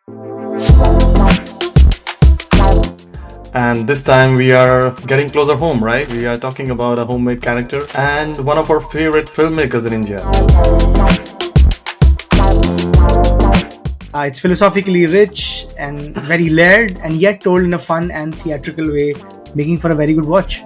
And this time we are getting closer home, right? We are talking about a homemade character and one of our favorite filmmakers in India. It's philosophically rich and very layered, and yet told in a fun and theatrical way, making for a very good watch.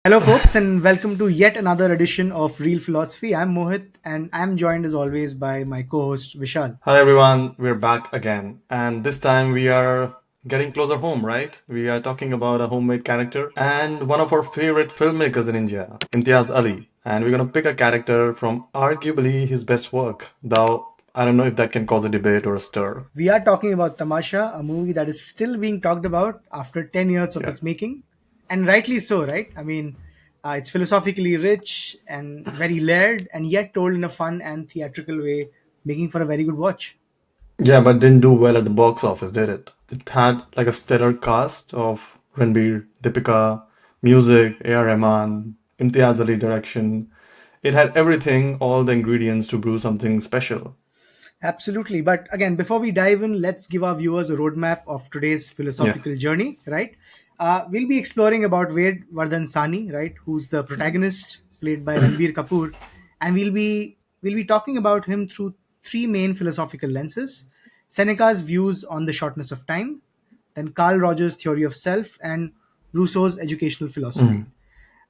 Hello, folks, and welcome to yet another edition of Real Philosophy. I'm Mohit, and I'm joined as always by my co host Vishal. Hi everyone, we're back again. And this time we are getting closer home, right? We are talking about a homemade character and one of our favorite filmmakers in India, Imtiaz Ali. And we're gonna pick a character from arguably his best work, though I don't know if that can cause a debate or a stir. We are talking about Tamasha, a movie that is still being talked about after 10 years of Yeah. its making. And rightly so, right? It's philosophically rich and very layered, and yet told in a fun and theatrical way, making for a very good watch. Yeah, but didn't do well at the box office, did it? It had like a stellar cast of Ranbir, Deepika, music, A.R. Rahman, Imtiaz Ali direction. It had everything, all the ingredients to brew something special. Absolutely. But again, before we dive in, let's give our viewers a roadmap of today's Yeah. philosophical journey, right? We'll be exploring about Ved Vardhan Sahni, right, who's the protagonist, played by Ranbir Kapoor, and we'll be talking about him through three main philosophical lenses: Seneca's views on the shortness of time, then Carl Rogers' theory of self, and Rousseau's educational philosophy. Mhm.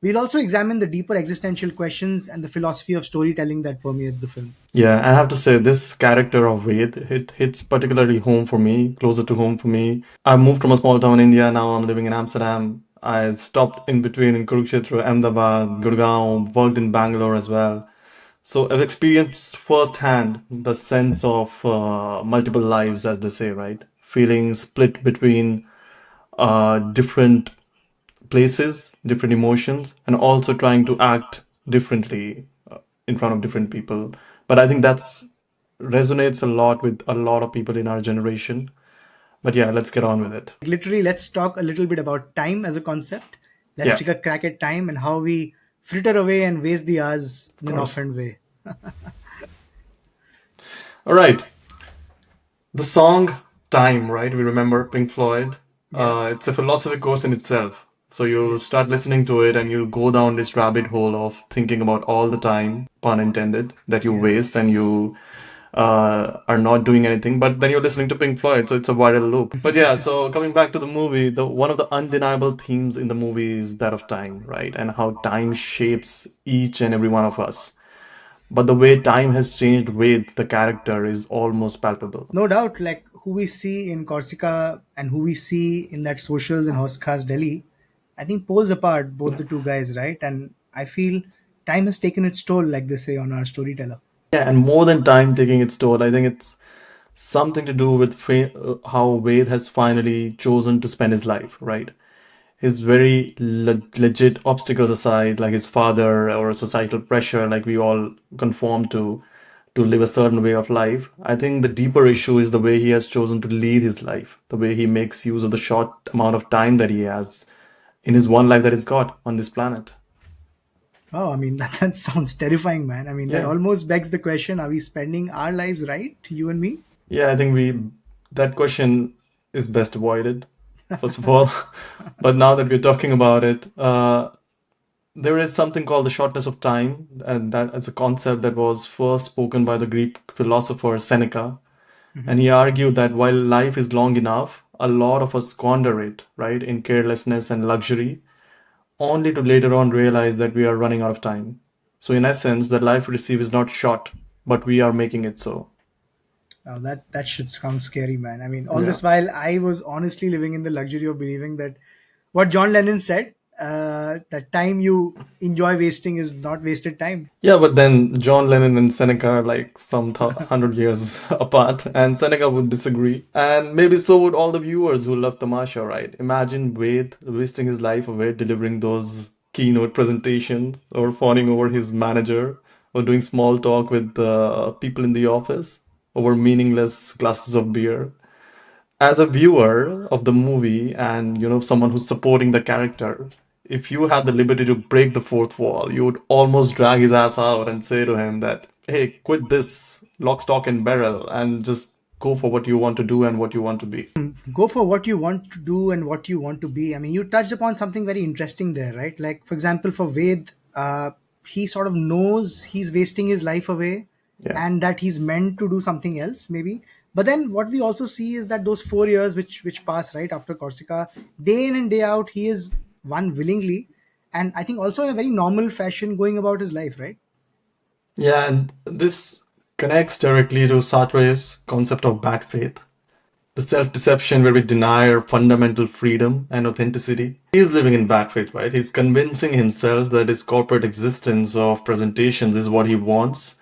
We'll also examine the deeper existential questions and the philosophy of storytelling that permeates the film. Yeah, I have to say this character of Ved hits particularly home for me, closer to home for me. I moved from a small town in India, now I'm living in Amsterdam. I stopped in between in Kurukshetra, Ahmedabad, Gurgaon, worked in Bangalore as well. So I've experienced firsthand the sense of multiple lives, as they say, right? Feeling split between different places, different emotions, and also trying to act differently in front of different people. But I think that's resonates a lot with a lot of people in our generation. But yeah, let's get on with it. Literally, let's talk a little bit about time as a concept. Let's Yeah, take a crack at time and how we fritter away and waste the hours of in an course. offhand way. All right. The song Time, right? We remember Pink Floyd. Yeah, It's a philosophy course in itself. So yeah, you'll start listening to it and you'll go down this rabbit hole of thinking about all the time, pun intended, that you waste and yes. you are not doing anything. But then you're listening to Pink Floyd, so it's a viral loop. But yeah, so coming back to the movie, the one of the undeniable themes in the movie is that of time, right? And how time shapes each and every one of us. But the way time has changed with the character is almost palpable. No doubt, like who we see in Corsica and who we see in that socials in House Delhi, I think poles apart both Yeah. the two guys, right? And I feel time has taken its toll, like they say on our storyteller. Yeah, and more than time taking its toll, I think it's something to do with how Ved has finally chosen to spend his life, right? His very legit obstacles aside, like his father or societal pressure, like we all conform to live a certain way of life. I think the deeper issue is the way he has chosen to lead his life, the way he makes use of the short amount of time that he has in his one life that he's got on this planet. Oh, I mean, that sounds terrifying, man. I mean, that Yeah. almost begs the question, are we spending our lives right, you and me? Yeah, I think we that question is best avoided, first of all. But now that we're talking about it, there is something called the shortness of time, and that it's a concept that was first spoken by the Greek philosopher Seneca. And he argued that while life is long enough, a lot of us squander it, right, in carelessness and luxury, only to later on realize that we are running out of time. So, in essence, the life we receive is not short, but we are making it so. Oh, that should sound scary, man. I mean, all Yeah. this while I was honestly living in the luxury of believing that what John Lennon said, that time you enjoy wasting is not wasted time. Yeah, but then John Lennon and Seneca are like some 100 years apart, and Seneca would disagree. And maybe so would all the viewers who love Tamasha, right? Imagine Wade wasting his life away delivering those keynote presentations, or fawning over his manager, or doing small talk with the people in the office over meaningless glasses of beer. As a viewer of the movie and someone who's supporting the character, if you had the liberty to break the fourth wall, you would almost drag his ass out and say to him that, hey, quit this lock, stock, and barrel and just go for what you want to do and what you want to be. Go for what you want to do and what you want to be. I mean, you touched upon something very interesting there, right? Like, for example, for Ved, he sort of knows he's wasting his life away Yeah. and that he's meant to do something else, maybe. But then what we also see is that those 4 years which pass right after Corsica, day in and day out, he is one willingly, and I think also in a very normal fashion going about his life, right? Yeah, and this connects directly to Sartre's concept of bad faith, the self-deception where we deny our fundamental freedom and authenticity. He's living in bad faith, right? He's convincing himself that his corporate existence of presentations is what he wants,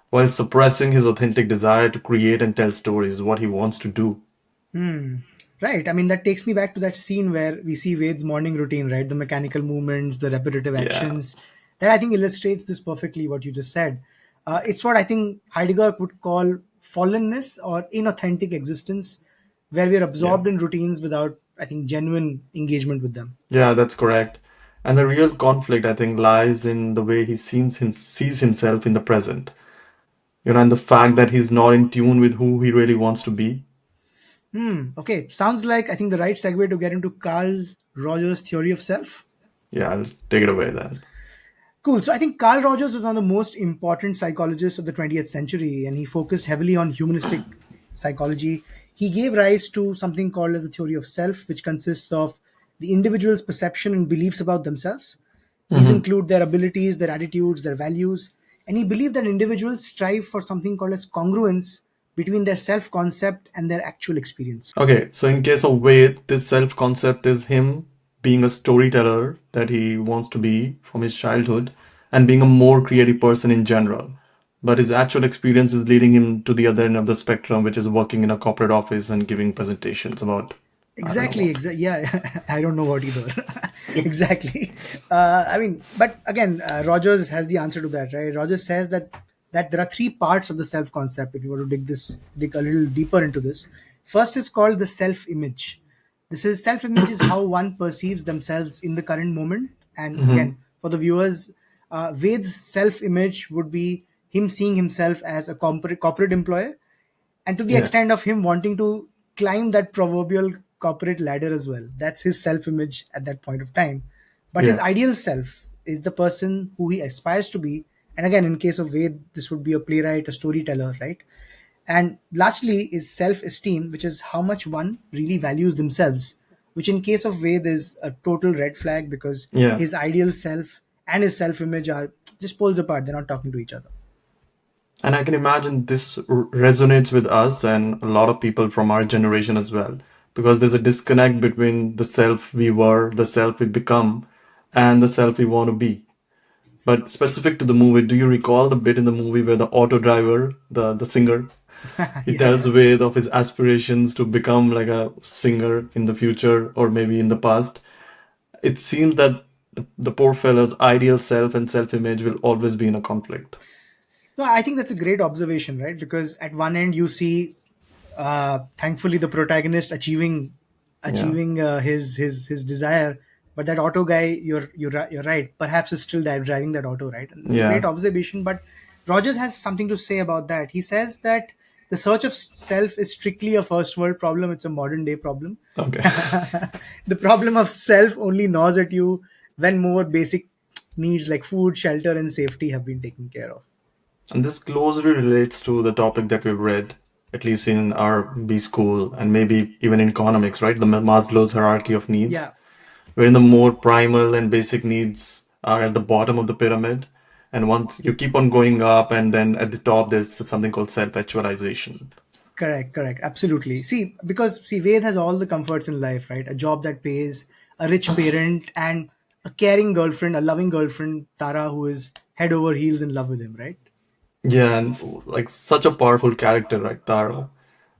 while suppressing his authentic desire to create and tell stories is what he wants to do. Right. I mean, that takes me back to that scene where we see Wade's morning routine, right? The mechanical movements, the repetitive Yeah, actions. That I think illustrates this perfectly, what you just said. It's what I think Heidegger would call fallenness or inauthentic existence, where we're yeah, absorbed in routines without, I think, genuine engagement with them. yeah, that's correct. And the real conflict, I think, lies in the way sees himself in the present. And the fact that he's not in tune with who he really wants to be. Okay. Sounds like, I think, the right segue to get into Carl Rogers' theory of self. Yeah, I'll take it away then. Cool. So I think Carl Rogers was one of the most important psychologists of the 20th century, and he focused heavily on humanistic psychology. He gave rise to something called as the theory of self, which consists of the individual's perception and beliefs about themselves. These Hmm. include their abilities, their attitudes, their values, and he believed that individuals strive for something called as congruence between their self-concept and their actual experience. Okay, so in case of Wade, this self-concept is him being a storyteller that he wants to be from his childhood and being a more creative person in general. But his actual experience is leading him to the other end of the spectrum, which is working in a corporate office and giving presentations about, I don't know Exactly, what. exactly. Yeah, I don't know what either. Exactly. I mean, but again, Rogers has the answer to that, right? Rogers says that there are three parts of the self concept. If you were to dig a little deeper into this, first is called the self image. This is self image is how one perceives themselves in the current moment. And Hmm. again, for the viewers, Ved's self image would be him seeing himself as a corporate employee, and to the Yeah, extent of him wanting to climb that proverbial corporate ladder as well. That's his self image at that point of time. But his yeah, ideal self is the person who he aspires to be. And again, in case of Ved, this would be a playwright, a storyteller, right? And lastly is self esteem, which is how much one really values themselves, which in case of Ved is a total red flag because yeah. his ideal self and his self image are just poles apart. They're not talking to each other. And I can imagine this resonates with us and a lot of people from our generation as well, because there's a disconnect between the self we were, the self we become, and the self we want to be. But specific to the movie, do you recall the bit in the movie where the auto driver, the singer, he Yeah, tells yeah. Wade of his aspirations to become like a singer in the future or maybe in the past? It seems that the poor fellow's ideal self and self-image will always be in a conflict. No, I think that's a great observation, right? Because at one end you see, thankfully, the protagonist Yeah. achieving his desire, but that auto guy, you're right, perhaps is still driving that auto, right? And it's a great Yeah. observation. But Rogers has something to say about that. He says that the search of self is strictly a first world problem. It's a modern day problem. Okay. The problem of self only gnaws at you when more basic needs like food, shelter, and safety have been taken care of. And this closely relates to the topic that we've read, at least in our B school and maybe even in economics, right? The Maslow's hierarchy of needs, Yeah. wherein the more primal and basic needs are at the bottom of the pyramid. And once you keep on going up, and then at the top, there's something called self-actualization. Correct, correct. Absolutely. See, Ved has all the comforts in life, right? A job that pays, a rich parent, and a caring girlfriend, a loving girlfriend, Tara, who is head over heels in love with him, right? Yeah, and like such a powerful character, right, Tara?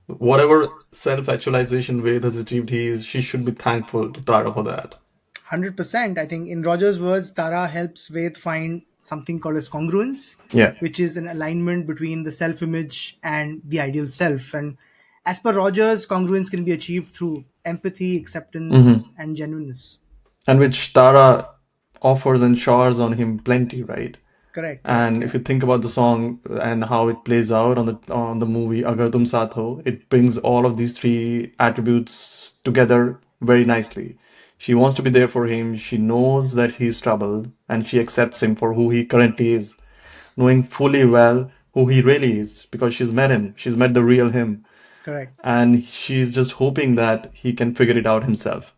Whatever self-actualization Ved has achieved, she should be thankful to Tara for that. 100%. I think in Roger's words, Tara helps Ved find something called as congruence, Yeah. which is an alignment between the self image and the ideal self. And as per Rogers, congruence can be achieved through empathy, Hmm. acceptance, and genuineness. and which Tara offers and showers on him plenty, right? Correct, correct, And yeah. if you think about the song and how it plays out on the movie Agar Tum Saath Ho, it brings all of these three attributes together very nicely. She wants to be there for him. She knows that he's troubled, and she accepts him for who he currently is, knowing fully well who he really is because she's met him. She's met the real him, Correct. and she's just hoping that he can figure it out himself.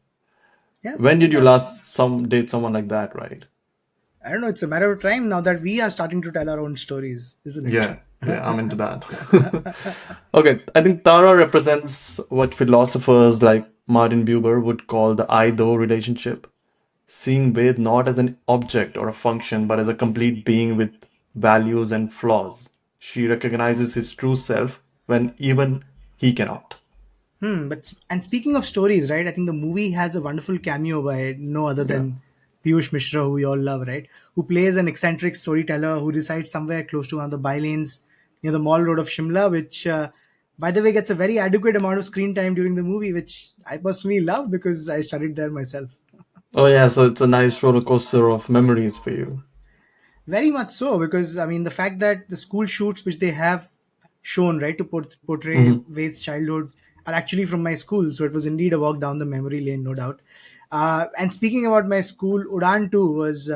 Yeah. When did you Uh, last date someone like that, right? I don't know. It's a matter of time now that we are starting to tell our own stories, isn't it? Yeah, yeah, I'm into that. Okay, I think Tara represents what philosophers like Martin Buber would call the I-though relationship, seeing Ved not as an object or a function, but as a complete being with values and flaws. She recognizes his true self when even he cannot. And speaking of stories, right? I think the movie has a wonderful cameo by no other Yeah. than Piyush Mishra, who we all love, right? Who plays an eccentric storyteller who resides somewhere close to one of the bylanes near the Mall Road of Shimla, which, by the way, gets a very adequate amount of screen time during the movie, which I personally love because I studied there myself. Oh yeah, so it's a nice roller coaster of memories for you. Very much so, because I mean, the fact that the school shoots which they have shown, right, to portray Hmm. Wade's childhood are actually from my school. So it was indeed a walk down the memory lane, no doubt. And speaking about my school, Udan too was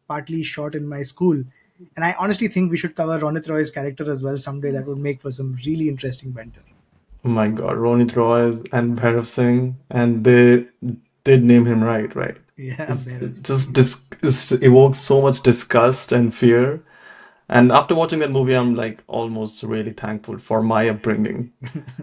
partly shot in my school. And I honestly think we should cover Ronit Roy's character as well someday. That would make for some really interesting banter. Oh my God, Ronit Roy and Bhairav Singh, and they did name him right, right? Yeah, It Beres. just it evokes so much disgust and fear. And after watching that movie, I'm like almost really thankful for my upbringing.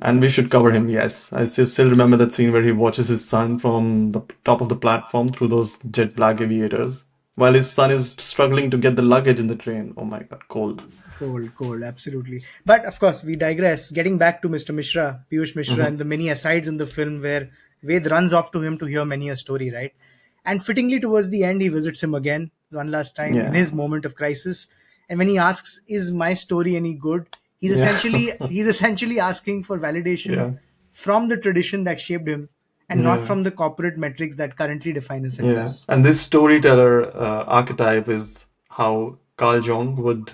And we should cover him, yes. I still remember that scene where he watches his son from the top of the platform through those jet black aviators, while his son is struggling to get the luggage in the train. Oh my God, cold. Cold, cold, absolutely. But of course, we digress. Getting back to Mr. Mishra, Piyush Mishra, Hmm. and the many asides in the film where Ved runs off to him to hear many a story, right? And fittingly, towards the end, he visits him again one last time in Yeah, his moment of crisis. And when he asks, "Is my story any good?" He's yeah, essentially he's essentially asking for validation yeah, from the tradition that shaped him, and not yeah. from the corporate metrics that currently define his Yeah, success. and this storyteller archetype is how Carl Jung would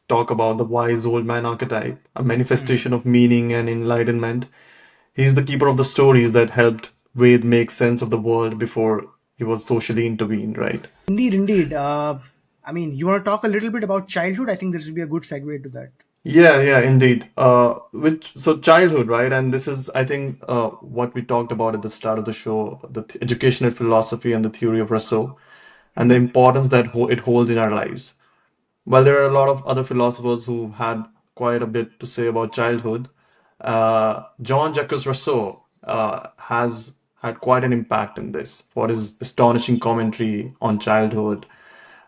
talk about the wise old man archetype, a manifestation of meaning and enlightenment. He's the keeper of the stories that helped Ved make sense of the world before he was socially intervened, right? Indeed, indeed. I mean, you want to talk a little bit about childhood? I think this would be a good segue to that. Yeah, yeah, indeed. Which so childhood, right? And this is, I think, what we talked about at the start of the show, the educational philosophy and the theory of Rousseau, and the Mhm. importance that it holds in our lives. While there are a lot of other philosophers who had quite a bit to say about childhood, John Jacques Rousseau has had quite an impact in this for his astonishing commentary on childhood,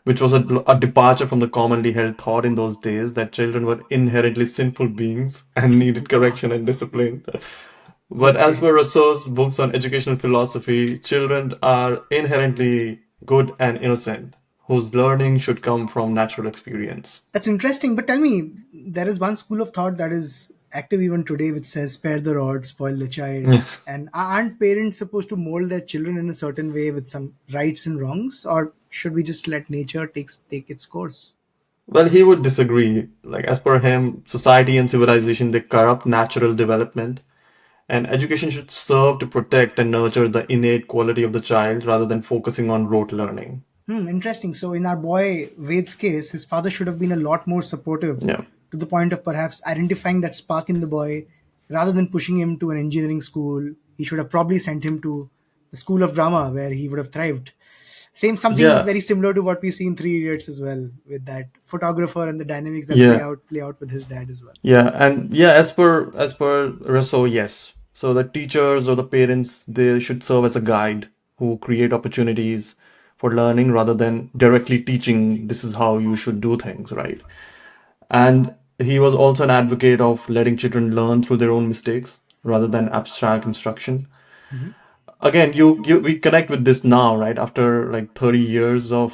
which was a departure from the commonly held thought in those days that children were inherently sinful beings and needed correction and discipline. But as Okay. per Rousseau's books on educational philosophy, children are inherently good and innocent, whose learning should come from natural experience. That's interesting. But tell me, there is one school of thought that is active even today, which says spare the rod, spoil the child. And aren't parents supposed to mold their children in a certain way with some rights and wrongs? Or should we just let nature take its course? Well, he would disagree. Like, as per him, society and civilization, they corrupt natural development, and education should serve to protect and nurture the innate quality of the child rather than focusing on rote learning. Interesting. So, in our boy Ved's case, his father should have been a lot more supportive Yeah. to the point of perhaps identifying that spark in the boy rather than pushing him to an engineering school. He should have probably sent him to the school of drama where he would have thrived. Same something Yeah. very similar to what we see in Three Idiots as well, with that photographer and the dynamics that Yeah. play out with his dad as well. Yeah. And yeah, as per Rousseau, yes. So the teachers or the parents, they should serve as a guide who create opportunities for learning rather than directly teaching this is how you should do things, right? And he was also an advocate of letting children learn through their own mistakes rather than abstract instruction. Mhm. Again, you we connect with this now, right? After like 30 years of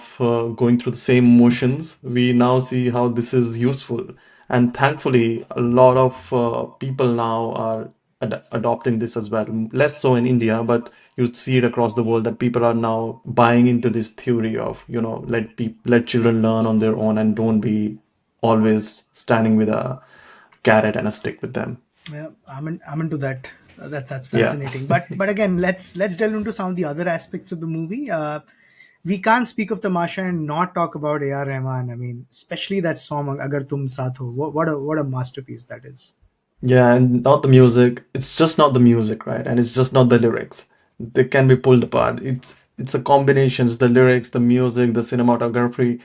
going through the same motions, we now see how this is useful. And thankfully, a lot of people now are adopting this as well. Less so in India, but you see it across the world that people are now buying into this theory of, let children learn on their own and don't be always standing with a carrot and a stick with them. Yeah, I'm into that. That's Yeah. fascinating. But again, let's delve into some of the other aspects of the movie. We can't speak of Tamasha and not talk about A.R. Rahman. I mean, especially that song "Agar Tum Saath Ho." What a masterpiece that is. Yeah, and not the music. It's just not the music, right? And it's just not the lyrics. They can be pulled apart. It's a combination. It's the lyrics, the music, the cinematography.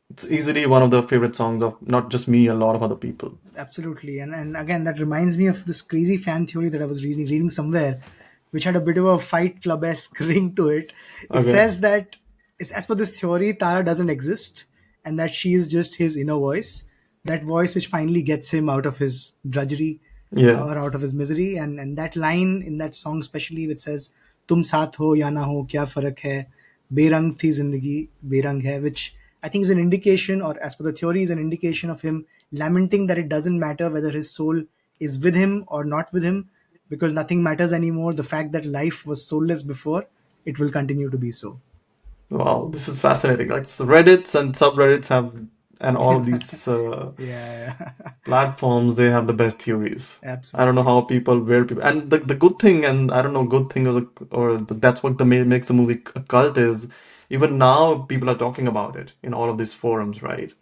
It's easily one of the favorite songs of not just me, a lot of other people. Absolutely, and again, that reminds me of this crazy fan theory that I was reading somewhere, which had a bit of a Fight Club esque ring to it. It Okay. says that, as per this theory, Tara doesn't exist, and that she is just his inner voice, that voice which finally gets him out of his drudgery, Yeah. or out of his misery. And that line in that song, especially, which says, "Tum saath ho ya na ho, kya farak hai, berang thi zindagi, berang hai," which I think is an indication, or as per the theory, is an indication of him lamenting that it doesn't matter whether his soul is with him or not with him, because nothing matters anymore. The fact that life was soulless before, it will continue to be so. Wow, this is fascinating. Like Reddits and subreddits have, and all of these Yeah, platforms, they have the best theories. I don't know absolutely. how people, where people, and the good thing, and I don't know, good thing that's what makes the movie a cult is. Even now, people are talking about it in all of these forums, right?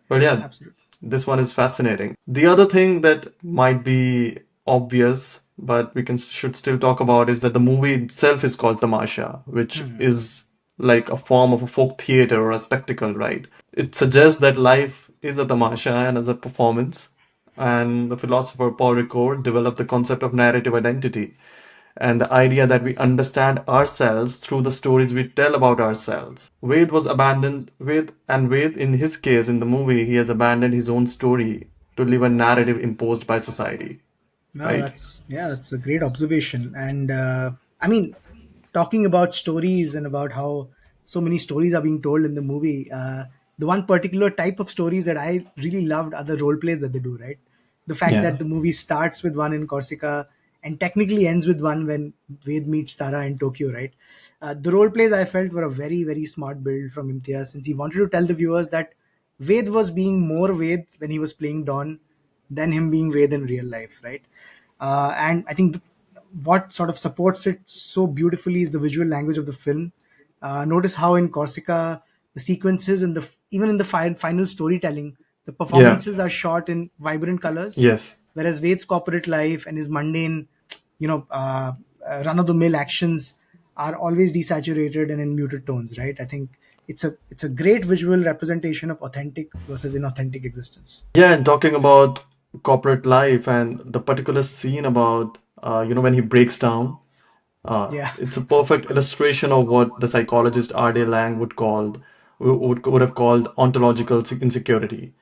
But yeah, Absolutely. this one is fascinating. The other thing that might be obvious, but we can should still talk about, is that the movie itself is called Tamasha, which is like a form of a folk theater or a spectacle, right? It suggests that life is a tamasha and as a performance. And the philosopher Paul Ricoeur developed the concept of narrative identity and the idea that we understand ourselves through the stories we tell about ourselves. Ved, in his case, in the movie, he has abandoned his own story to live a narrative imposed by society, No, right? that's a great observation. And I mean, talking about stories and about how so many stories are being told in the movie, the one particular type of stories that I really loved are the role plays that they do, right? The fact Yeah. that the movie starts with one in Corsica and technically ends with one when Ved meets Tara in Tokyo, right? The role plays I felt were a very, very smart build from Imtiaz, since he wanted to tell the viewers that Ved was being more Ved when he was playing Don than him being Ved in real life, right? And I think what sort of supports it so beautifully is the visual language of the film. Notice how in Corsica, the sequences and even in the final storytelling, the Yeah. performances are shot in vibrant colors, Yes. whereas Ved's corporate life and his mundane, run of the mill actions are always desaturated and in muted tones, right? I think it's a great visual representation of authentic versus inauthentic existence. Yeah, and talking about corporate life and the particular scene about, when he breaks down, Yeah. it's a perfect illustration of what the psychologist R.D. Lang would have called ontological insecurity.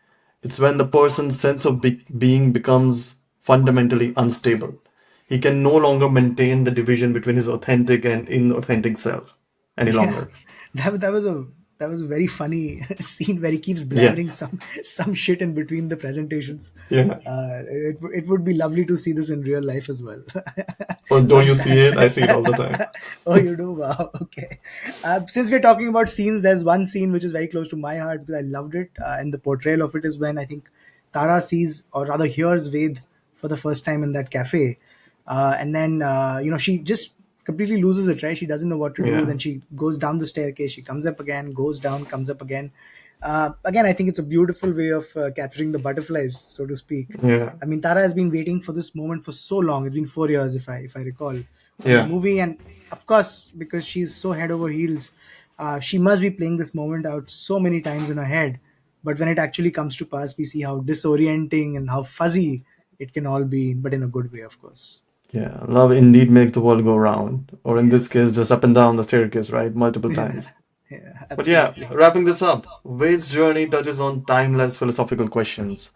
It's when the person's sense of being becomes fundamentally unstable. He can no longer maintain the division between his authentic and inauthentic self any Yeah, longer. that was a very funny scene where he keeps Yeah, blabbering some shit in between the presentations. yeah. It would be lovely to see this in real life as well. Or don't you see Sometime. it? I see it all the time. Oh, you do? Wow. Okay. Since we're talking about scenes, there's one scene which is very close to my heart because I loved it, and the portrayal of it is when I think Tara sees, or rather hears, Ved for the first time in that cafe, and then she just completely loses it, right? She doesn't know what to do. Yeah, Then she goes down the staircase, she comes up again, goes down, comes up again. Again, I think it's a beautiful way of capturing the butterflies, so to speak. yeah, I mean, Tara has been waiting for this moment for so long. It's been 4 years, if I recall, for the yeah. movie, and of course, because she's so head over heels, she must be playing this moment out so many times in her head. But when it actually comes to pass, we see how disorienting and how fuzzy it can all be, but in a good way, of course. Yeah, love indeed makes the world go round, or in this Yes. case, just up and down the staircase, right? Multiple Yeah. times. Yeah. But yeah, Absolutely. wrapping this up, Wade's journey touches on timeless philosophical questions.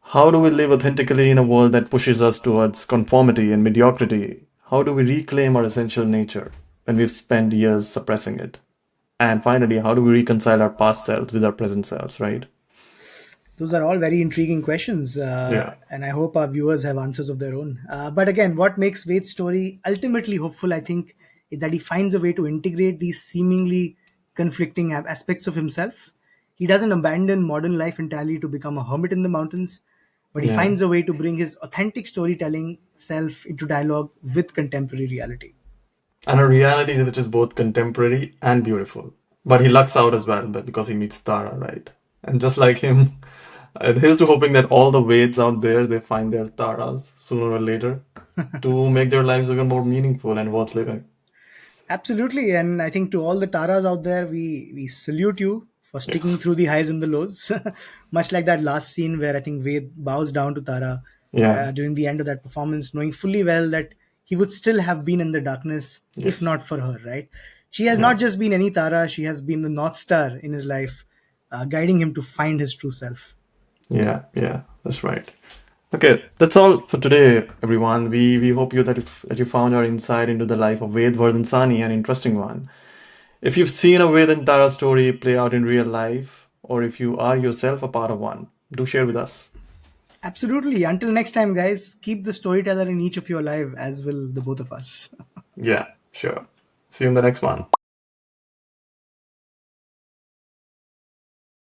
How do we live authentically in a world that pushes us towards conformity and mediocrity? How do we reclaim our essential nature when we've spent years suppressing it? And finally, how do we reconcile our past selves with our present selves, right? Those are all very intriguing questions, Yeah, and I hope our viewers have answers of their own. But again, what makes Ved's story ultimately hopeful, I think, is that he finds a way to integrate these seemingly conflicting aspects of himself. He doesn't abandon modern life entirely to become a hermit in the mountains, but he yeah. finds a way to bring his authentic storytelling self into dialogue with contemporary reality. And a reality which is both contemporary and beautiful. But he lucks out as well, but because he meets Tara, right? And just like him, here's to hoping that all the Veds out there they find their Taras sooner or later to make their lives even more meaningful and worth living. Absolutely, and I think to all the Taras out there, we salute you for Yeah, sticking through the highs and the lows. Much like that last scene where I think Ved bows down to Tara yeah, during the end of that performance, knowing fully well that he would still have been in the darkness if yes, not for her. Right? She has yeah, not just been any Tara; she has been the North Star in his life, guiding him to find his true self. yeah, yeah. That's right. Okay, that's all for today, everyone. We hope that you found our insight into the life of Ved Vardhan Sahni an interesting one. If you've seen a Ved and Tara story play out in real life, or if you are yourself a part of one, do share with us. Absolutely. Until next time, guys, keep the storyteller in each of you alive, as will the both of us. Yeah, sure. See you in the next one.